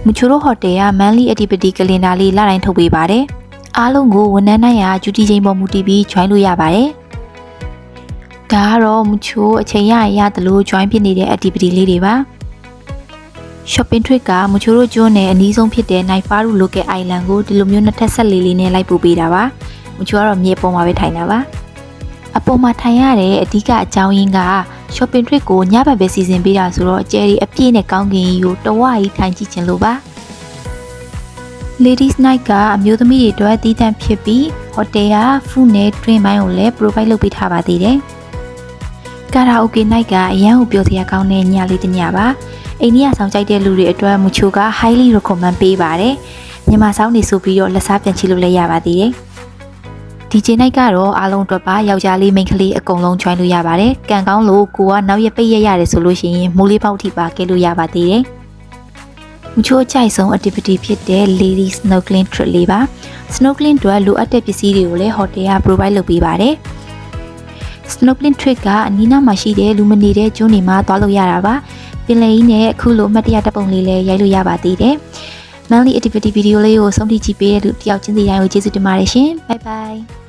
မချိုတို့ဟိုတယ်က monthly activity calendar လေးလတိုင်းထုတ်ပေးပါတယ်။အားလုံးကိုဝန်ထမ်းနိုင်ရာ duty ချိန်ပေါ်မူတည်ပြီး join လို့ရပါတယ်။ဒါကတော့မချိုအချိန်ရသလို join ဖြစ်နေတဲ့ activity လေးတွေပါ။ shopping trip ကမချိုတို့ကျွန်းနယ်အနီးဆုံးဖြစ်တဲ့ Naifaru local island ကိုဒီလိုမျိုးနှစ်ထပ်ဆက်လေးနဲ့လိုက်ပို့ပေးတာပါ။မချိုကတော့မြေပေါ်မှာပဲထိုင်တာပါ။အပေါ်မှာထိုင်ရတဲ့အဓိကအကြောင်းရင်းက shopping trip ကိုညဘက်ပဲစီစဉ်ပေးတာဆိုတော့ကျယ်ရီအပြည့်နဲ့ကောင်းကင်ကြီးကိုတဝါကြီးထိုင်ကြည့်ချင်လို့ပါ Ladies Night ကအမျိုးသမီးတွေအတွက်တည်တံ့ဖြစ်ပြီး hotel က food နဲ့ drink ပိုင်းကိုလည်း provide လုပ်ပေးထားပါသေးတယ်။ Karaoke Night ကအရန်ကိုပြောစရာကောင်းတဲ့ညလေးတစ်ညပါ။အိန္ဒိယဆောင်ကြိုက်တဲ့လူတွေအတွက်မချိုက highly recommend ပေးပါတယ်။မြန်မာဆောင်နေဆိုပြီးတော့လက်စားပြန်ချလို့လည်းရပါသေးတယ်။ DJ Night ကတော့အားလုံးအတွက်ပါယောက်ျားလေးမိန်းကလေးအကုန်လုံး join လို့ရပါတယ်။ကံကောင်းလို့ကိုကနောက်ရက်ပိတ်ရက်ရတယ်ဆိုလို့ရှိရင်မိုးလေးပေါက်ထိပါကဲလို့ရပါသေးတယ်။မချိုအကြိုက်ဆုံး activity ဖြစ်တဲ့ Lady Snorkeling Trip လေးပါ။ Snorkeling အတွက်လိုအပ်တဲ့ပစ္စည်းတွေကိုလည်း hotel က provide လုပ်ပေးပါတယ်။ Snorkeling Trip ကအနီးနားမှာရှိတဲ့လူမနေတဲ့ကျွန်းတွေမှာသွားလို့ရတာပါ။ပင်လယ်ကြီးနဲ့အခုလိုအမှတ်တရတပ်ပုံလေးလည်းရိုက်လို့ရပါသေးတယ်။ Monthly activity video လေးကိုဆုံးဖြတ်ကြည့်ပေးတဲ့လူတယောက်ချင်းစီတိုင်းကိုကျေးဇူးတင်ပါတယ်ရှင်။ Bye bye